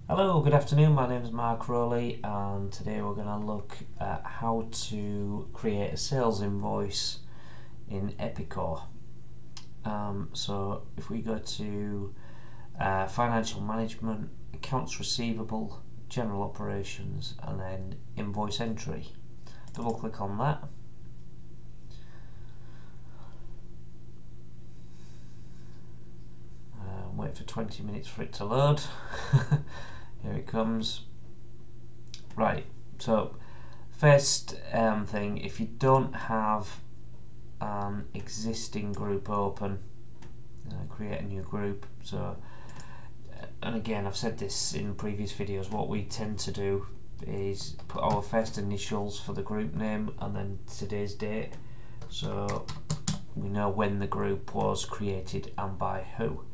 Hello, good afternoon. My name is Mark Rowley, and today we're going to look at how to create a sales invoice in Epicor. So if we go to financial management, accounts receivable, general operations, and then invoice entry, double click on that. Wait for 20 minutes for it to load. Here it comes. Right, so first thing, if you don't have an existing group open, create a new group. So, and again, I've said this in previous videos, what we tend to do is put our first initials for the group name and then today's date, so we know when the group was created and by who.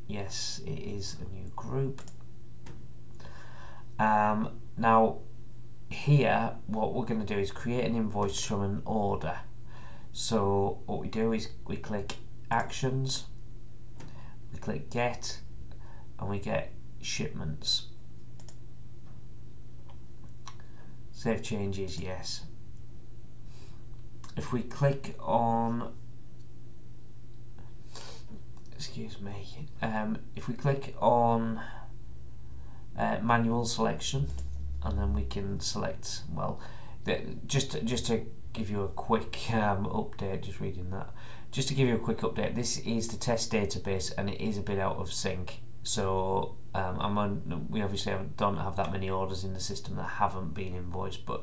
Yes, it is a new group. Now here what we're going to do is create an invoice from an order. So what we do is we click actions, we click get, and we get shipments. Save changes, yes. If we click on if we click on manual selection, and then we can select, well, just to give you a quick update, just reading that, just to give you a quick update, this is the test database and it is a bit out of sync, so we obviously don't have that many orders in the system that haven't been invoiced, but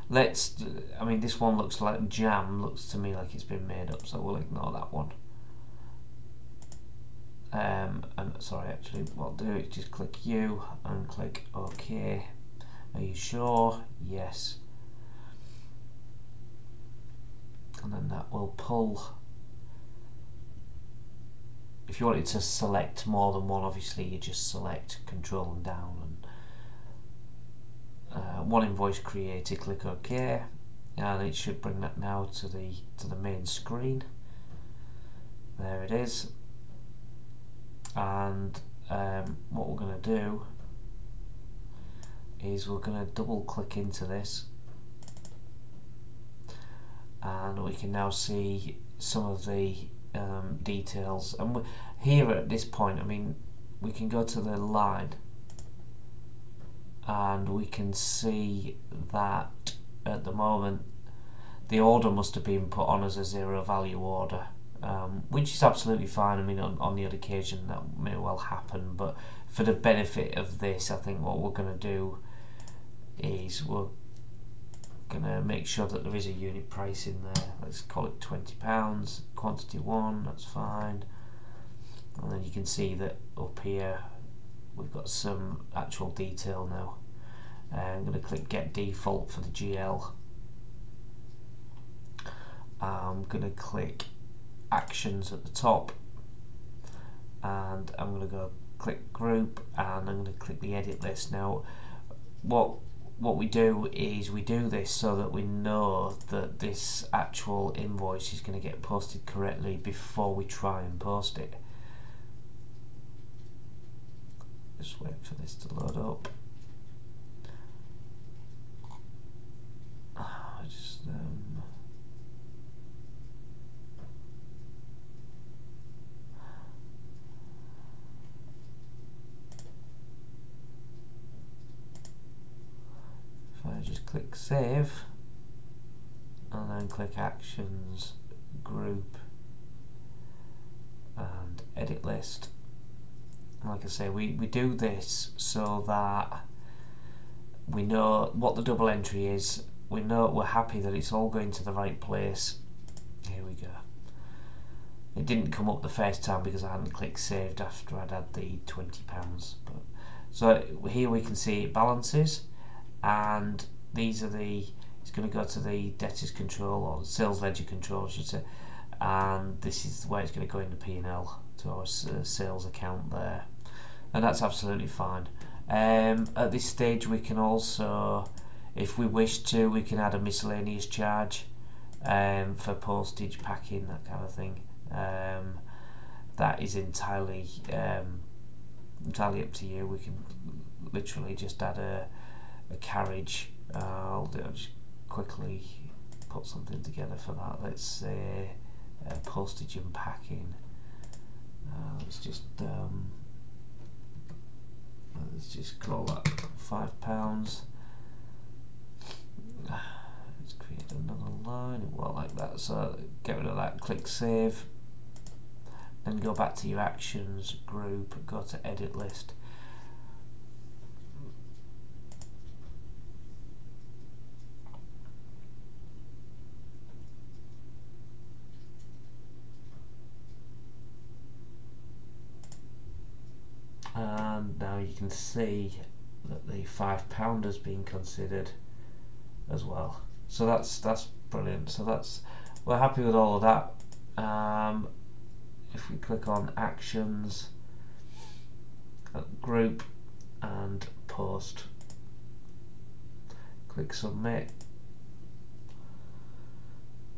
this one looks like jam, looks to me like it's been made up, so we'll ignore that one. And sorry, actually what I'll do is just click U and click OK. Are you sure? Yes. And then that will pull. If you wanted to select more than one, obviously you just select Control and down, and one invoice created, click OK, and it should bring that now to the main screen. There it is. And what we're going to do is we're going to double click into this, and we can now see some of the details. And here at this point, we can go to the line and we can see that at the moment the order must have been put on as a zero value order. Which is absolutely fine. On the odd occasion that may well happen, but for the benefit of this, I think what we're going to do is we're going to make sure that there is a unit price in there. Let's call it £20, quantity 1, that's fine. And then you can see that up here we've got some actual detail now. I'm going to click get default for the GL. I'm going to click actions at the top, and I'm going to go click group, and I'm going to click the edit list. Now what we do is we do this so that we know that this actual invoice is going to get posted correctly before we try and post it. Just wait for this to load up. Just click save and then click actions, group, and edit list. And like I say, we do this so that we know what the double entry is, we're happy that it's all going to the right place. Here we go. It didn't come up the first time because I hadn't clicked saved after I'd had the £20, but so here we can see it balances, and these are it's going to go to the debtors control, or the sales ledger control I should say, and this is where it's going to go in the P&L to our sales account there, and that's absolutely fine. At this stage we can also, if we wish to, we can add a miscellaneous charge for postage, packing, that kind of thing. that is entirely entirely up to you. We can literally just add a carriage. I'll just quickly put something together for that. Let's say postage and packing. Let's just call that £5. Let's create another line. Well, like that. So get rid of that. Click save. Then go back to your actions group. Go to edit list. And now you can see that the £5 has been considered as well. So that's brilliant. So we're happy with all of that. If we click on actions, group and post, click submit,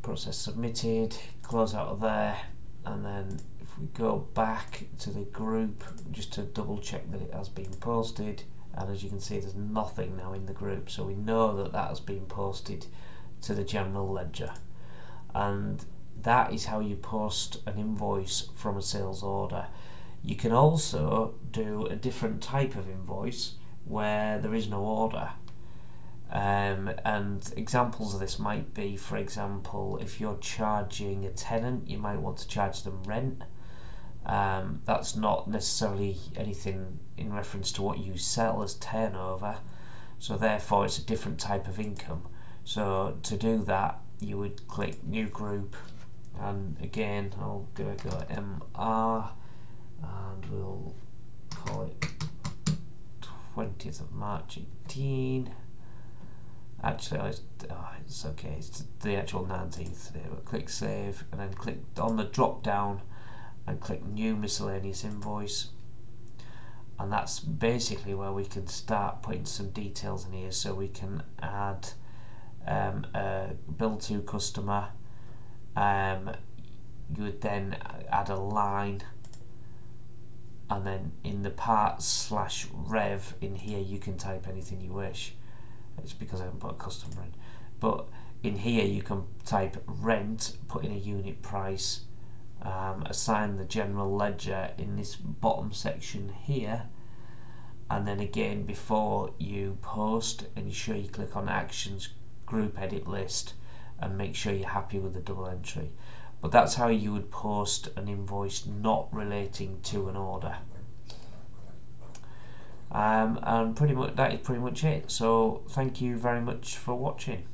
process submitted, close out of there, and then if we go back to the group just to double check that it has been posted, and as you can see there's nothing now in the group, so we know that that has been posted to the general ledger. And that is how you post an invoice from a sales order. You can also do a different type of invoice where there is no order. And examples of this might be, for example, if you're charging a tenant, you might want to charge them rent. That's not necessarily anything in reference to what you sell as turnover, so therefore it's a different type of income. So to do that, you would click new group, and again I'm going to go MR, and we'll call it 20th of March 18. Actually, it's okay, it's the actual 19th today. But click save, and then click on the drop down and click new miscellaneous invoice, and that's basically where we can start putting some details in here. So we can add a bill to customer. You would then add a line, and then in the parts/rev in here you can type anything you wish. It's because I haven't put a customer in, but in here you can type rent, put in a unit price, assign the general ledger in this bottom section here, and then again before you post, ensure you click on actions group edit list and make sure you're happy with the double entry. But that's how you would post an invoice not relating to an order. And pretty much that is pretty much it. So thank you very much for watching.